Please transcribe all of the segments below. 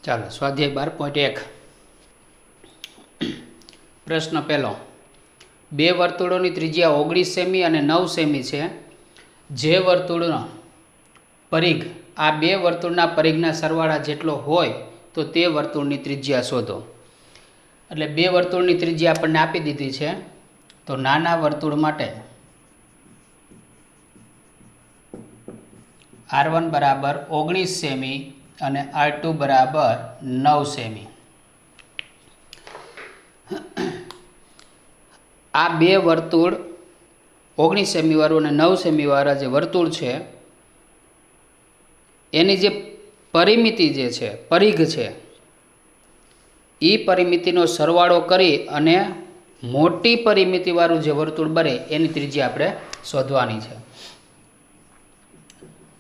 ચાલો સ્વાધ્યાય 12.1 પ્રશ્ન પહેલો બે વર્તુળોની ત્રિજ્યા 19 સેમી અને 9 સેમી છે જે વર્તુળનો પરિઘ આ બે વર્તુળના પરિઘના સરવાળા જેટલો હોય તો તે વર્તુળની ત્રિજ્યા શોધો। એટલે બે વર્તુળની ત્રિજ્યા આપણને આપી દીધી છે તો નાના વર્તુળ માટે R1 બરાબર 19 સેમી અને R2 બરાબર 9 સેમી। આ બે વર્તુળ 19 સેમી વાળું અને 9 સેમી વાળા જે વર્તુળ છે એની જે પરિમિતિ જે છે પરિઘ છે એ પરિમિતિનો સરવાળો કરી અને મોટી પરિમિતિ વાળું જે વર્તુળ બને એની ત્રિજ્યા આપણે શોધવાની છે।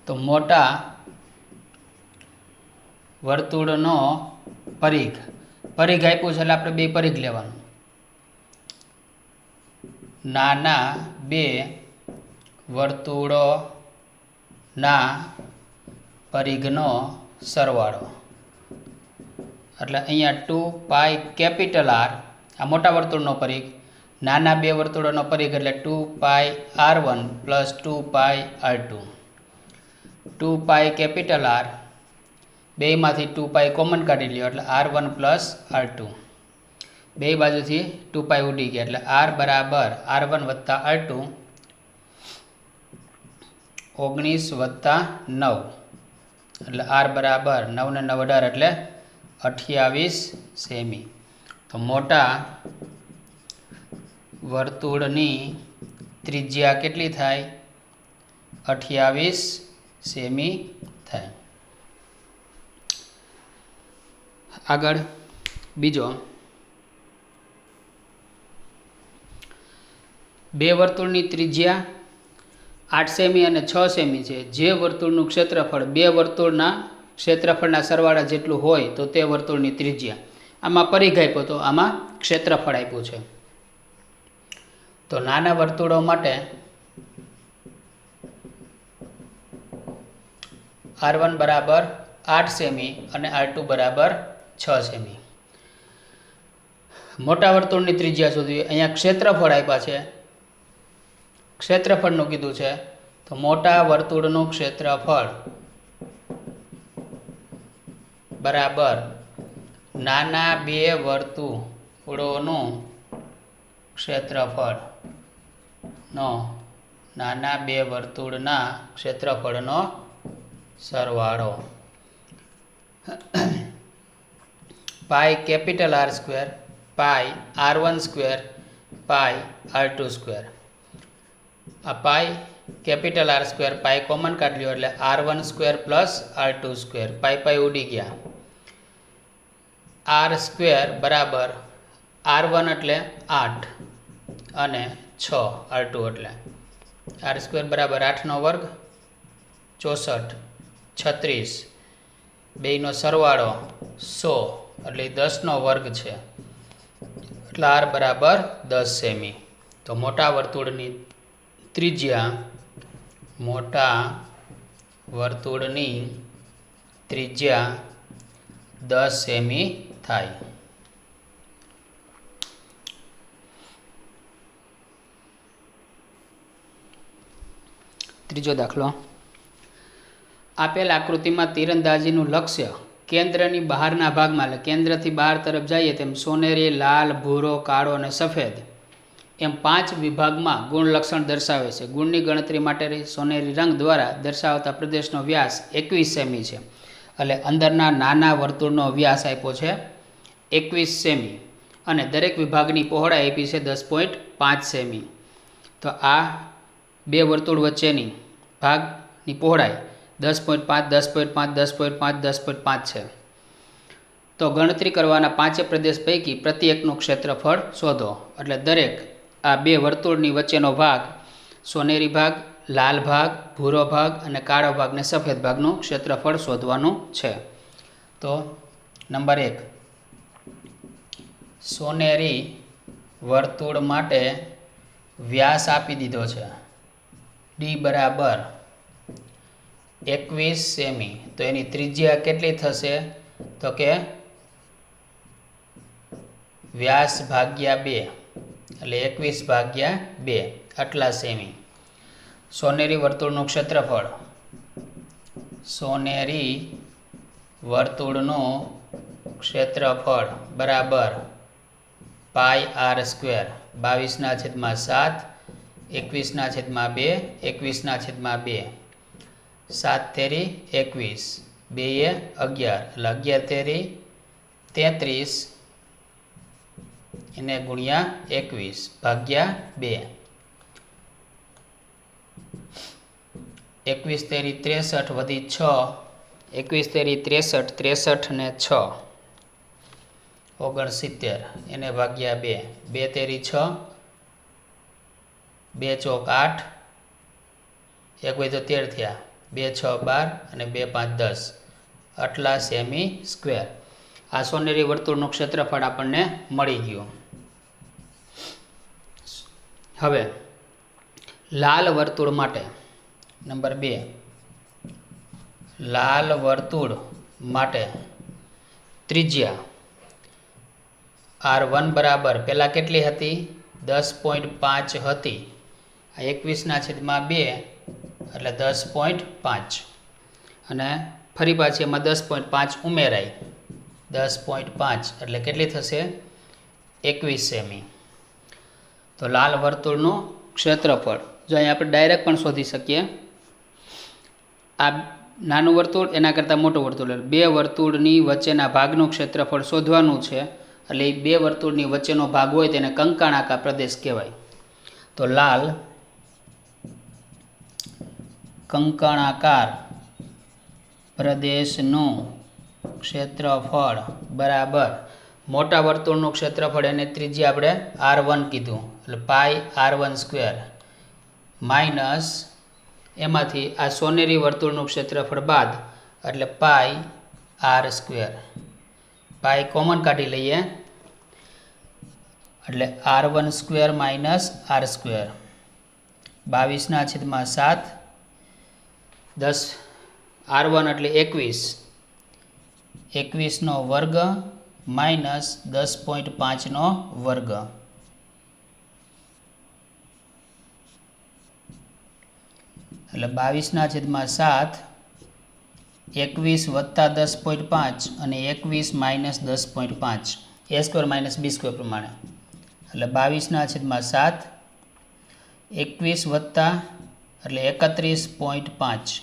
તો મોટા વર્તુળનો પરિઘ આપ્યું છે એટલે આપણે બે પરિઘ લેવાનું। નાના બે વર્તુળોના પરિઘનો સરવાળો એટલે અહીંયા 2 પાઈ કેપિટલ R આ મોટા વર્તુળનો પરિઘ, નાના બે વર્તુળોનો પરિઘ એટલે 2 પાઈ R1 પ્લસ 2 પાઈ R2। 2 પાઈ કેપિટલ R બેમાંથી 2 પાઈ કોમન કાઢી લ્યો એટલે R1 પ્લસ R2 બે બાજુથી 2 પાઈ ઉડી ગયા એટલે R બરાબર R1 વત્તા R2 19 વત્તા 9 એટલે R બરાબર 9 ને 9 18 એટલે 28 સેમી। તો મોટા વર્તુળની ત્રિજ્યા કેટલી થાય? 28 સેમી થાય। આગળ બીજો બે વર્તુળની ત્રિજ્યા 8 સેમી અને 6 સેમી છે જે વર્તુળનું ક્ષેત્રફળ બે વર્તુળના ક્ષેત્રફળના સરવાળા જેટલું હોય તો તે વર્તુળની ત્રિજ્યા। આમાં પરિઘ આપ્યો તો આમાં ક્ષેત્રફળ આપ્યું છે। તો નાના વર્તુળો માટે R1 બરાબર 8 સેમી અને R2 બરાબર 6 સેમી। મોટા વર્તુળની ત્રિજ્યા શોધવી। અહીંયા ક્ષેત્રફળ આપ્યા છે, ક્ષેત્રફળનું કીધું છે તો મોટા વર્તુળનું ક્ષેત્રફળ બરાબર નાના બે વર્તુળોનું ક્ષેત્રફળ નો નાના બે વર્તુળના ક્ષેત્રફળનો સરવાળો pi capital R square pi R1 square pi R2 square. આ pi capital R square pi common કાઢી લ્યો એટલે R1 square plus R2 square pi pi ઉડી ગયા। R સ્ક્વેર બરાબર R1 એટલે 8 અને 6 R2 એટલે R સ્ક્વેર બરાબર 8 નો વર્ગ 64 36 બેયનો સરવાળો 100 એટલે 10 નો વર્ગ છે એટલે R બરાબર 10 સેમી। તો મોટા વર્તુળની ત્રિજ્યા મોટા વર્તુળની ત્રિજ્યા 10 સેમી થાય। ત્રીજો દાખલો આપેલ આકૃતિમાં તીરંદાજીનું લક્ષ્ય કેન્દ્રની બહારના ભાગમાં એટલે કેન્દ્રથી બહાર તરફ જઈએ તેમ સોનેરી, લાલ, ભૂરો, કાળો અને સફેદ એમ 5 વિભાગમાં ગુણ લક્ષણ દર્શાવે છે। ગુણની ગણતરી માટે સોનેરી રંગ દ્વારા દર્શાવતા પ્રદેશનો વ્યાસ 21 સેમી છે એટલે અંદરના નાના વર્તુળનો વ્યાસ આપ્યો છે 21 સેમી અને દરેક વિભાગની પહોળાઈ આપી છે 10.5 સેમી। તો આ બે વર્તુળ વચ્ચેની ભાગની પહોળાઈ 10.5 10.5 10.5 10.5 છે। તો ગણતરી કરવાના 5 પ્રદેશ પૈકી પ્રત્યેકનું ક્ષેત્રફળ શોધો। એટલે દરેક આ બે વર્તુળની વચ્ચેનો ભાગ સોનેરી ભાગ, લાલ ભાગ, ભૂરો ભાગ અને કાળો ભાગ ને સફેદ ભાગનું ક્ષેત્રફળ શોધવાનું છે। તો નંબર 1 સોનેરી વર્તુળ માટે વ્યાસ આપી દીધો છે D બરાબર 21 સેમી। તો એની ત્રિજ્યા કેટલી થશે? તો કે વ્યાસ ભાગ્યા 2 એટલે 21/2 આટલા સેમી. સોનેરી વર્તુળનું ક્ષેત્રફળ, સોનેરી વર્તુળનું ક્ષેત્રફળ બરાબર πr², 22/7, 21/2, 21/2, 7 તેરી 21, 2 એ 11 એટલે 11 તેરી 33 એને ગુણ્યા 21 ભાગ્યા 2. 21 તેરી 63 વધી 6, 21 તેરી 63, 63 ને 6 69 એને ભાગ્યા 2, 2 તેરી 6, 2 ચોક 8, 1 હોય તો 13 થયા, 2 6 12 અને 2 5 10 આટલા સેમી સ્ક્વેર. આ સોનેરી વર્તુળનું ક્ષેત્રફળ આપણને મળી ગયું. હવે લાલ વર્તુળ માટે નંબર 2, લાલ વર્તુળ માટે ત્રિજ્યા R1 બરાબર પહેલાં કેટલી હતી? 10.5 હતી. આ 21/2 એટલે 10.5 અને ફરી પાછી એમાં 10.5 ઉમેરાય, 10.5 એટલે કેટલી થશે? 21 સેમી. તો લાલ વર્તુળનું ક્ષેત્રફળ જો અહીં આપણે ડાયરેક્ટ પણ શોધી શકીએ. આ નાનું વર્તુળ એના કરતાં મોટું વર્તુળ, 2 વર્તુળની વચ્ચેના ભાગનું ક્ષેત્રફળ શોધવાનું છે. એટલે એ 2 વર્તુળની વચ્ચેનો ભાગ હોય તેને કંકાણાકાર પ્રદેશ કહેવાય. તો લાલ કંકાણાકાર પ્રદેશનું ક્ષેત્રફળ બરાબર મોટા વર્તુળનું ક્ષેત્રફળ એને ત્રિજ્યા આપણે R1 કીધું એટલે πr² માઇનસ એમાંથી આ સોનેરી વર્તુળનું ક્ષેત્રફળ બાદ એટલે πr². પાઈ કોમન કાઢી લઈએ એટલે R1² માઇનસ R², 22/7, 10 R1 એટલે 21, 21નો વર્ગ માઇનસ 10.5નો વર્ગ એટલે 22/7, 21 વત્તા 10.5 અને 21 માઇનસ 10.5 a² માઇનસ b² પ્રમાણે એટલે 22/7, 21 વત્તા એટલે 31.5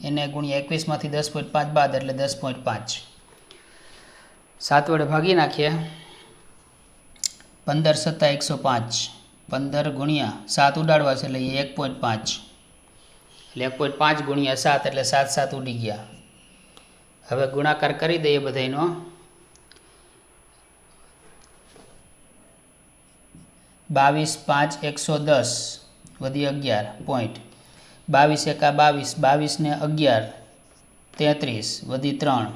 એને ગુણ્યા 21માંથી 10.5 બાદ એટલે 10.5. 7 વડે ભાગી નાખીએ, 15 × 7 = 105, 15 ગુણ્યા 7 ઉડાડવા છે એટલે 1.5 એટલે 1.5 ગુણ્યા 7 એટલે 7 7 ઉડી ગયા. હવે ગુણાકાર કરી દઈએ બધાનો. 22 5 110 વધી 11 પોઈન્ટ, 22 એકા 22, 22 ને 11 33 વધી 3,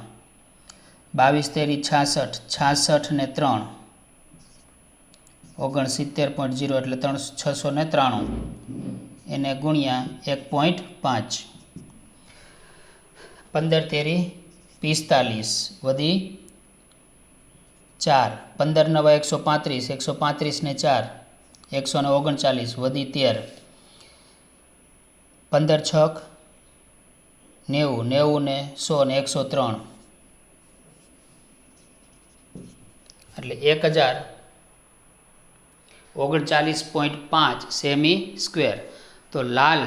22 તેરી 66, 66 ને 3 69.0 એટલે 693 એને ગુણ્યા 1.5, 15 તેરી 45 વધી 4, 15 9 135, 135 ને 4 139 વધી 13, 15 6 90, 90 ને 100 ને 103 એટલે 1039.5 સેમી સ્ક્વેર. તો લાલ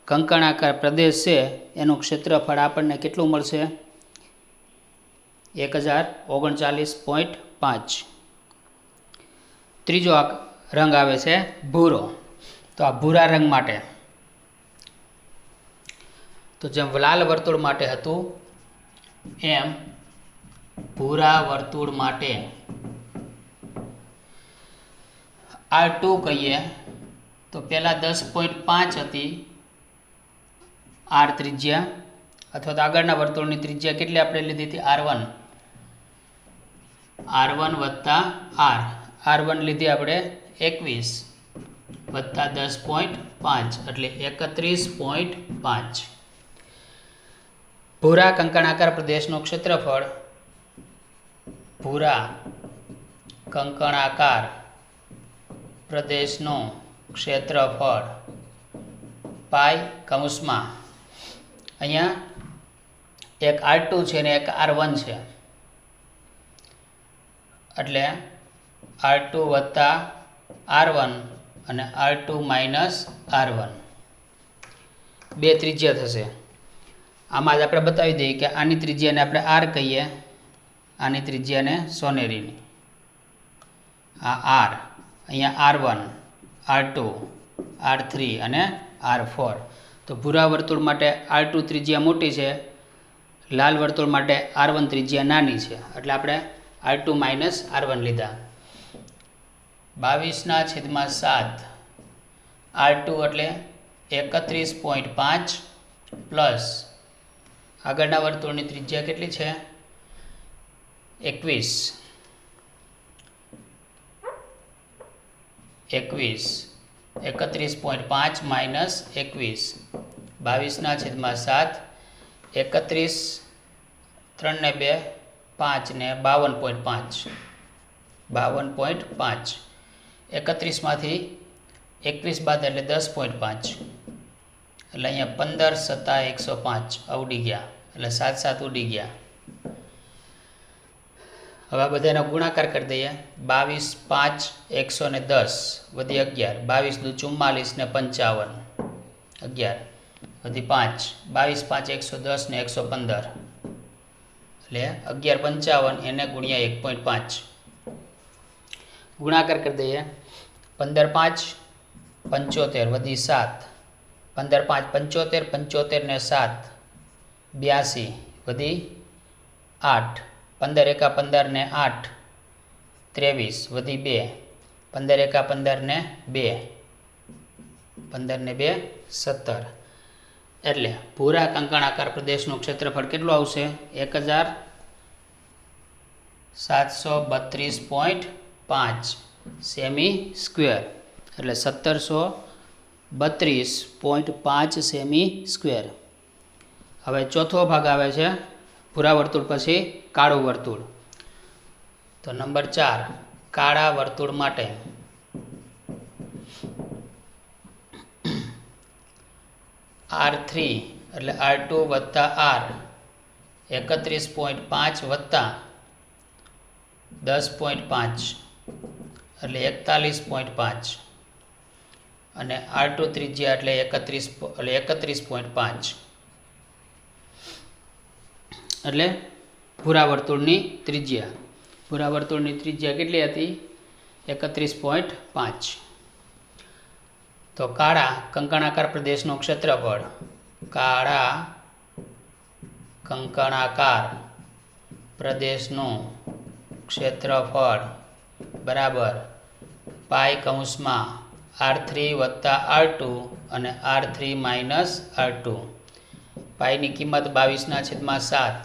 કંકણાકાર પ્રદેશ છે એનું ક્ષેત્રફળ આપણને કેટલું મળશે? 1039.5. ત્રીજો રંગ આવે છે ભૂરો. તો આ ભૂરા રંગ માટે તો જેમ લાલ વર્તુળ માટે હતું એમ ભૂરા વર્તુળ માટે R2 કહીએ તો પહેલાં 10.5 હતી R ત્રિજ્યા, અથવા તો આગળના વર્તુળની ત્રિજ્યા કેટલી આપણે લીધી હતી? R1. R1 વત્તા R1 લીધી આપણે 21 વત્તા 10.5 એટલે 31.5. ભૂરા કંકણાકાર પ્રદેશનું ક્ષેત્રફળ ભૂરા કંકણાકાર પ્રદેશનું ક્ષેત્રફળ પાઈ કૌંસમાં અહીંયા એક R2 છે ને એક R1 છે એટલે R2 વત્તા R1 અને R2 માઇનસ R1 બે ત્રિજ્યા થશે. આમાં જ આપણે બતાવી દઈએ કે આની ત્રિજ્યાને આપણે R કહીએ, આની ત્રિજ્યાને સોનેરીની. આ R, અહીંયા R1, R2, R3 અને R4. તો ભૂરા વર્તુળ માટે R2 ત્રિજ્યા મોટી છે, લાલ વર્તુળ માટે R1 ત્રિજ્યા નાની છે, એટલે આપણે R2 માઇનસ R1 લીધા. 22/7 R2 એટલે 31.5 પ્લસ આગળના વર્તુળની ત્રિજ્યા કેટલી છે 21. 31.5 માઇનસ 21 22/7 31 3 ને 2 5 ને 52.5 31 માંથી 21 બાદ એટલે 10.5 એટલે અહીંયા 15 સત્તા 105 ઉડી ગયા એટલે 7 ઉડી ગયા. હવે આ બધાનો ગુણાકાર કરી દઈએ. 22 5 110 વધી 11 22 દુ 44 ને 55 11 વધી 5 22 5 110 ને 115 એટલે 1155 એને ગુણ્યા 1.5 ગુણાકાર કરી દઈએ. 15 5 75 વધી 7 15 5 75 75 ને 7 82 વધી 8 15 એકા 15 ને 8 23 વધી 2 15 એકા 15 ને 2 15 ને 2 17 એટલે ભૂરા કંકણાકાર પ્રદેશનું ક્ષેત્રફળ કેટલું આવશે 1732.5 સેમી સ્ક્વેર એટલે 1732.5 સેમી સ્ક્વેર. હવે ચોથો ભાગ આવે છે ભૂરા વર્તુળ પછી કાળું વર્તુળ. તો નંબર 4 કાળા વર્તુળ માટે R3 એટલે R2 વત્તા R 31.5 વત્તા 10.5 એટલે 41.5 અને R2 ત્રિજ્યા એટલે 31.5 એટલે ભૂરા વર્તુળની ત્રિજ્યા કેટલી હતી 31.5. તો કાળા કંકણાકાર પ્રદેશનું ક્ષેત્રફળ કાળા કંકણાકાર પ્રદેશનું ક્ષેત્રફળ બરાબર પાઈ કૌંસમાં R3 વત્તા R2 અને R3 માઇનસ R2. પાઈની કિંમત 22/7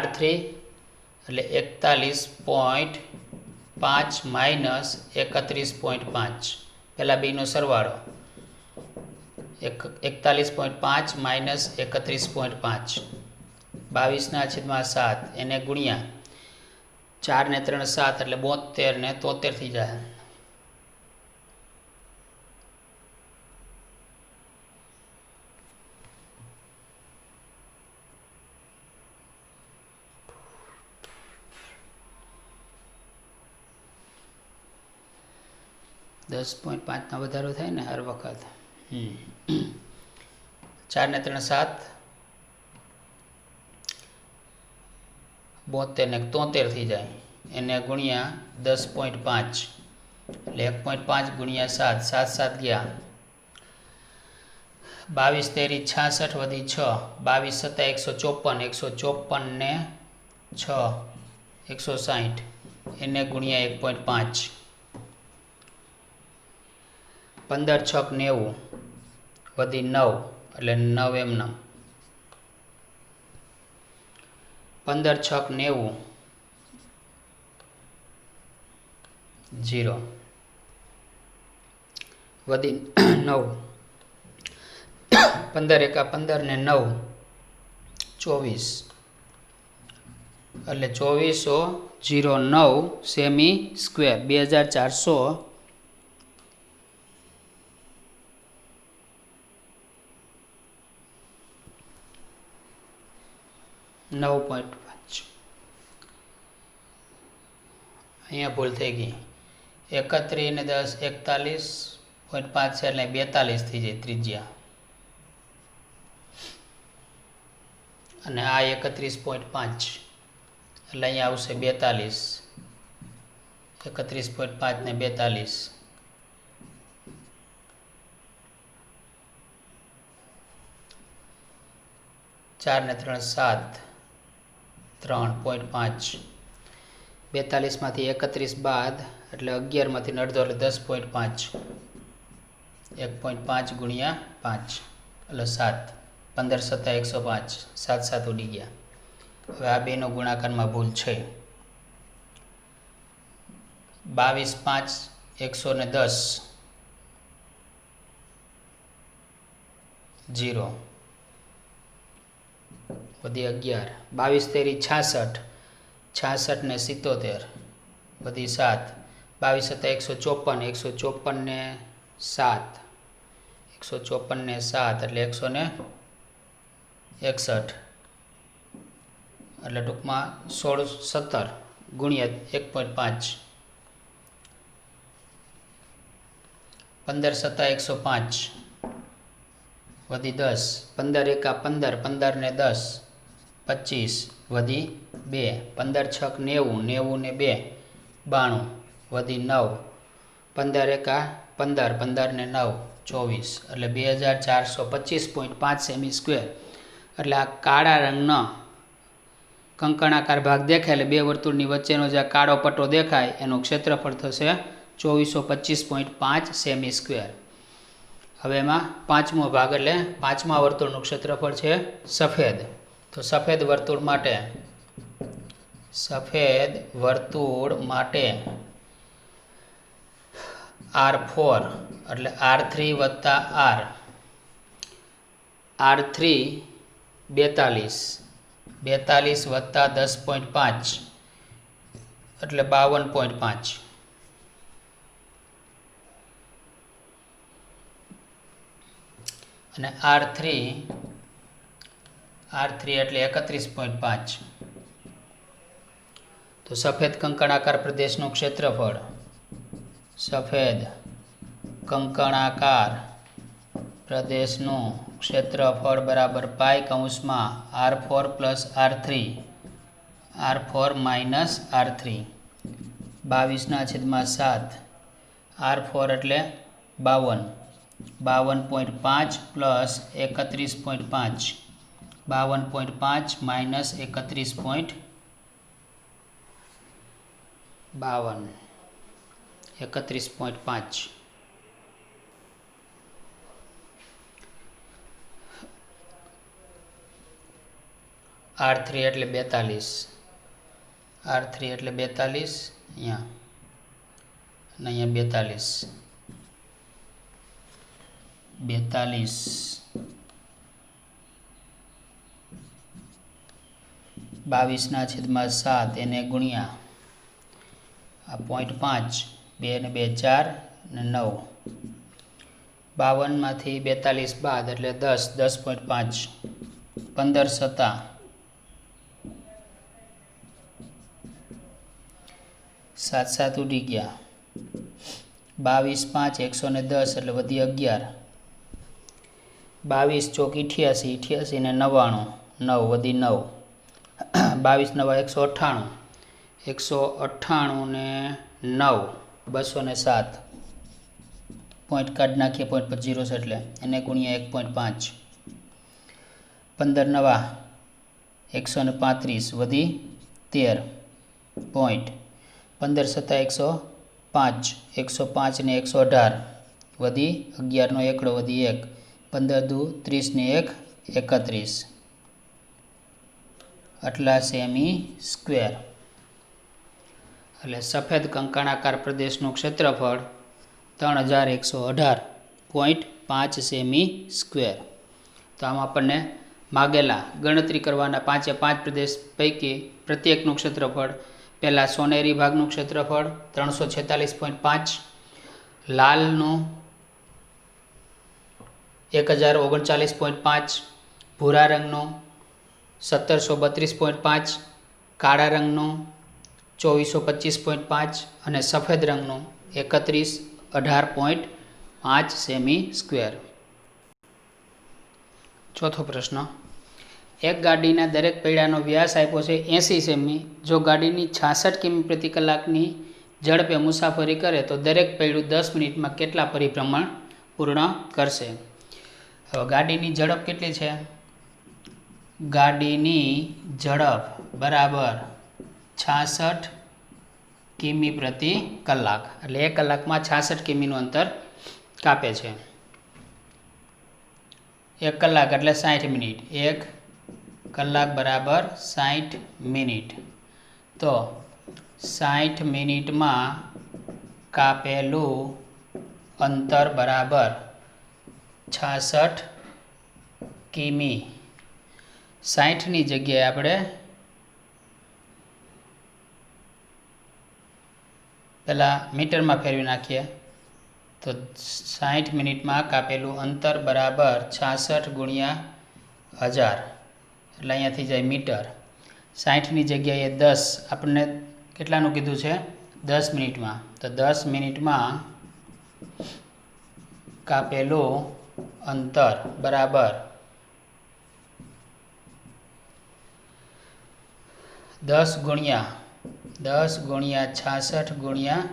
R3 એટલે 41.5 માઇનસ 31.5 પહેલાં બેનો સરવાળો 41.5 માઇનસ 31.5 22/7 એને ગુણ્યા 4 ને 3 7 એટલે 72 ને 73 થઈ જાય. દસ 10.5 વધારો થાય ને હર વખત. 4 ને 3 7 72 ને 73 થઈ જાય એને ગુણ્યા 10.5 એટલે 1.5 ગુણ્યા 7 7 ગયા 22 તેરી 66 વધી 6 22 સત્તા 154 ને 6 160 એને ગુણ્યા 1.5 15 6 90 વધી 9 એટલે 9 એમનામ 15 6 90 0 વધી 9 15 એકા 15 ને 9 24 એટલે 2409 સેમી સ્ક્વેર 2400 9.5 અહીંયા ભૂલ થઈ ગઈ 31 ને 10 41.5 છે એટલે 42 થઈ જાય ત્રિજ્યા અને આ 31.5 એટલે અહીંયા આવશે 42 31.5 ને 42 4 ને 3 7 3.5 42 માંથી 31 બાદ એટલે 11 માંથી અડધો એટલે 10.5 1.5 ગુણ્યા 5 એટલે 7 15 સત્તા 105 7 7 ઉડી ગયા હવે આ બેનો ગુણાકારમાં ભૂલ છે 22 5 110 0 વધી 11 22 તેરી 66 66 ને 77 વધી 7 22 સત્તા 154 154 ને 7 154 ને 7 એટલે 161 એટલે ટૂંકમાં 16 17 ગુણ્યા 1.5 15 સત્તા 105 વધી 10 15 એકા 15 15 ને 10 25 વધી 2 15 છક 90 90 ને 2 92 વધી 9 15 એકા 15 15 ને 9 24 એટલે 2425.5 સેમી સ્ક્વેર એટલે આ કાળા રંગનો કંકણાકાર ભાગ દેખાય એટલે બે વર્તુળની વચ્ચેનો જે કાળો પટ્ટો દેખાય એનું ક્ષેત્રફળ થશે 2425.5 સેમી સ્ક્વેર હવે એમાં પાંચમો ભાગ એટલે પાંચમા વર્તુળનું ક્ષેત્રફળ છે સફેદ તો સફેદ વર્તુળ માટે R4 એટલે R3 વત્તા R R3 42 42 વત્તા 10.5 એટલે 52.5 અને R3 એટલે 31.5 તો સફેદ કંકણાકાર પ્રદેશનું ક્ષેત્રફળ સફેદ કંકણાકાર પ્રદેશનું ક્ષેત્રફળ બરાબર પાઈ કૌંસમાં R4 plus R3 R4 minus R3 22/7 R4 એટલે 52.5 પ્લસ 31.5 52.5 માઇનસ 31.52 31.5 R3 એટલે 42 R3 એટલે 42 અહીંયા અને અહીંયા 22/7 એને ગુણ્યા આ 0.5 2 ને 2 4 ને 9 52 માંથી 42 બાદ એટલે 10 10.5 15 સત્તા 7 7 ઉડી ગયા 22 5 110 એટલે વધી 11 22 ચોક 88 88 ને 99 9 વધી 9 22 નવા 198 198 ને 9 207 પોઈન્ટ કાઢી નાખીએ પોઈન્ટ પર 0 છે એટલે એને ગુણ્યા 1.5 15 નવા 135 વધી 13 પોઈન્ટ 15 સત્તા 105 105 ને 118 વધી 11 નો એકડો વધી 1 15 દુ 30 ને 1 31 આટલા સેમી સ્ક્વેર એટલે સફેદ કંકણાકાર પ્રદેશનું ક્ષેત્રફળ 3118.5 સેમી સ્ક્વેર તો આમ આપણને मागेला गणतरी करवाना 5 प्रदेश पैकी प्रत्येकનું ક્ષેત્રફળ પહેલાં સોનેરી ભાગનું ક્ષેત્રફળ 346.5, લાલનું 1039.5, ભૂરા રંગનું 1732.5, કાળા રંગનું 2425.5 અને સફેદ રંગનું 3118.5 સેમી સ્ક્વેર. ચોથો પ્રશ્ન, એક ગાડીના દરેક પૈડાનો વ્યાસ આપ્યો છે 80 સેમી. જો ગાડીની 66 કિમી પ્રતિ કલાકની ઝડપે મુસાફરી કરે તો દરેક પૈડું 10 મિનિટમાં કેટલા પરિભ્રમણ પૂર્ણ કરશે? હવે ગાડીની ઝડપ કેટલી છે? ગાડીની ઝડપ બરાબર 66 કિમી પ્રતિ કલાક, એટલે 1 કલાકમાં 66 કિમીનું અંતર કાપે છે. 1 કલાક એટલે 60 મિનિટ. 1 કલાક બરાબર 60 મિનિટ. તો 60 મિનિટમાં કાપેલું અંતર બરાબર 66 કિમી. 60ની જગ્યાએ આપણે પહેલાં મીટરમાં ફેરવી નાખીએ તો 60 મિનિટમાં કાપેલું અંતર બરાબર 66 ગુણ્યા 1000, એટલે અહીંયાથી જાય મીટર. 60ની જગ્યાએ 10, આપણને કેટલાનું કીધું છે? 10 મિનિટમાં. તો 10 મિનિટમાં કાપેલું અંતર બરાબર 10 ગુણ્યા 66 ગુણ્યા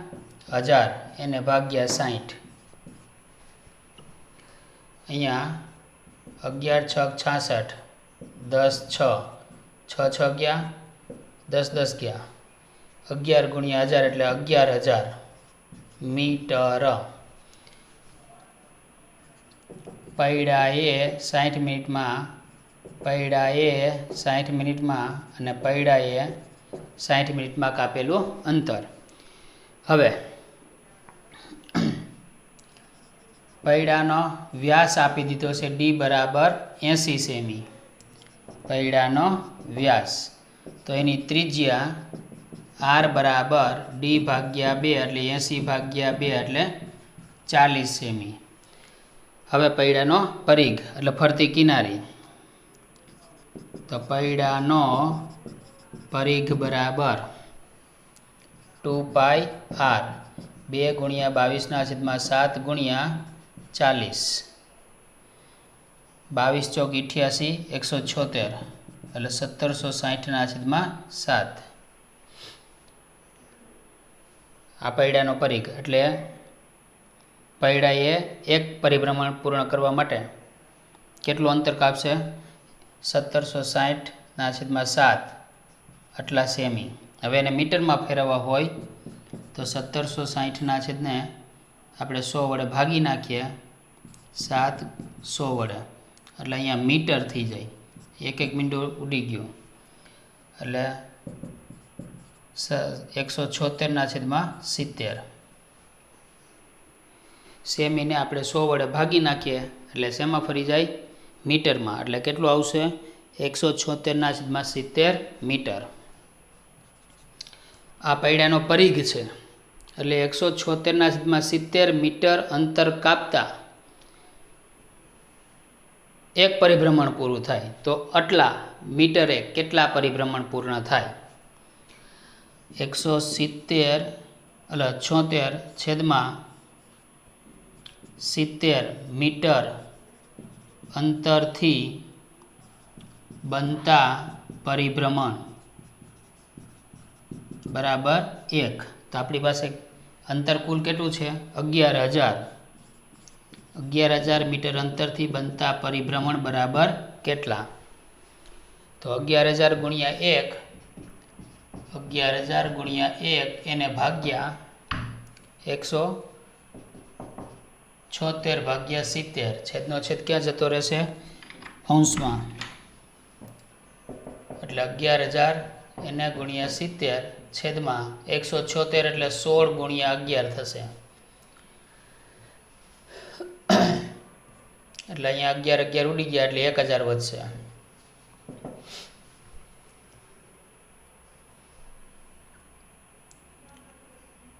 1000 એને ભાગ્યા 60. અહીંયા 11 6 66, 10 6, 6 6 ગયા, 10 10 ગયા, 11 ગુણ્યા 1000 એટલે 11000 મીટર. પૈડાએ 60 મિનિટમાં અને પૈડાએ 60 મિનિટમાં કાપેલું અંતર. હવે પૈડાનો વ્યાસ આપી દીધો છે d બરાબર 80 સેમી. પૈડાનો વ્યાસ, તો એની ત્રિજ્યા r બરાબર d ભાગ્યા 2 એટલે 80 ભાગ્યા 2 એટલે 40 સેમી. હવે પૈડાનો પરિઘ એટલે ફરતી કિનારી, તો પૈડાનો પરિઘ બરાબર 2πr 2 ગુણ્યા 22/7 ગુણ્યા 40, 22 ચોક 88, 176 એટલે 1760/7. આ પૈડાનો પરિઘ એટલે પૈડાએ એક પરિભ્રમણ પૂર્ણ કરવા માટે કેટલું અંતર કાપશે? 1760/7 આટલા સેમી. હવે એને મીટરમાં ફેરવવા હોય તો 1760/ને આપણે 100 વડે ભાગી નાખીએ, 7 100 વડે, એટલે અહીંયા મીટર થઈ જાય. એક મિનિટ ઉડી ગયું એટલે 176/70. સેમીને આપણે 100 વડે ભાગી નાખીએ એટલે શેમાં ફરી જાય? મીટરમાં. એટલે કેટલું આવશે? 176/70 મીટર. આ પૈડાનો પરિઘ છે એટલે 176/70 મીટર અંતર કાપતા એક પરિભ્રમણ પૂરું થાય. તો આટલા મીટરે કેટલા પરિભ્રમણ પૂર્ણ થાય? 76/70 મીટર અંતરથી બનતા પરિભ્રમણ બરાબર 1. તો આપણી પાસે અંતર કુલ કેટલું છે? 11000 મીટર અંતરથી બનતા પરિભ્રમણ બરાબર કેટલા? તો 11000 ગુણ્યા 1 એને ભાગ્યા 176/70. છેદનો છેદ ક્યાં જતો રહેશે? અંશમાં. એટલે 11000 એને ગુણ્યા 70 છેદમાં 176 એટલે 16 ગુણ્યા 11 થશે. એટલે અહીંયા 11 ઉડી ગયા એટલે 1000 વધશે.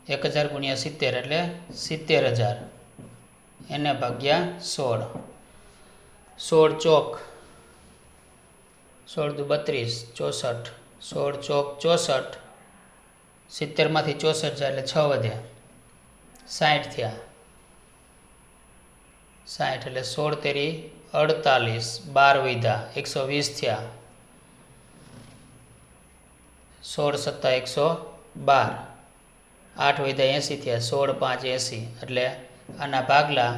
1000 ગુણ્યા 70 એટલે 70,000 એને ભાગ્યા 16 16 ચોક 16 દુ 32 64 16 ચોક 64 70માંથી 64 જાય એટલે 6 વધ્યા 60 થયા 60 એટલે 16 તેરી 48 12 વધ્યા 120 થયા 16 સત્તા 112 8 વધ્યા 80 થયા 16 5 80 એટલે આના ભાગલા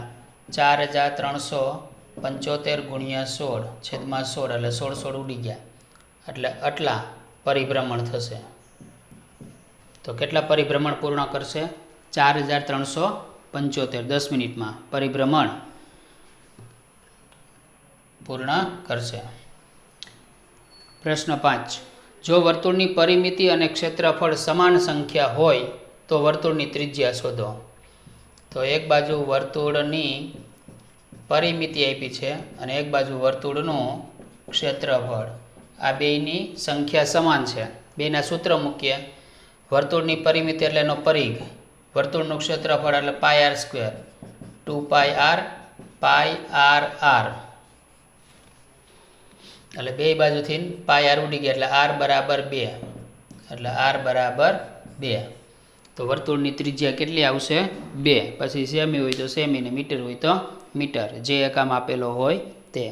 4375 ગુણ્યા 16 છેદમાં 16 એટલે 16 ઉડી ગયા એટલે આટલા પરિભ્રમણ થશે. તો કેટલા પરિભ્રમણ પૂર્ણ કરશે? 4375 10 મિનિટમાં પરિભ્રમણ પૂર્ણ કરશે. પ્રશ્ન 5. જો વર્તુળની પરિમિતિ અને ક્ષેત્રફળ સમાન સંખ્યા હોય તો વર્તુળની ત્રિજ્યા શોધો. તો એક બાજુ વર્તુળની પરિમિતિ આપી છે અને એક બાજુ વર્તુળનું ક્ષેત્રફળ. આ બેયની સંખ્યા સમાન છે. બેના સૂત્ર મૂકીએ. વર્તુળની પરિમિતિ એટલે એનો પરિઘ, વર્તુળનું ક્ષેત્રફળ એટલે πr², 2πr πr એટલે બે બાજુથી πr ઉડી ગયા એટલે r બરાબર 2 એટલે r બરાબર 2. તો વર્તુળની ત્રિજ્યા કેટલી આવશે? 2. પછી સેમી હોય તો સેમી ને મીટર હોય તો મીટર, જે એકમ આપેલો હોય તે.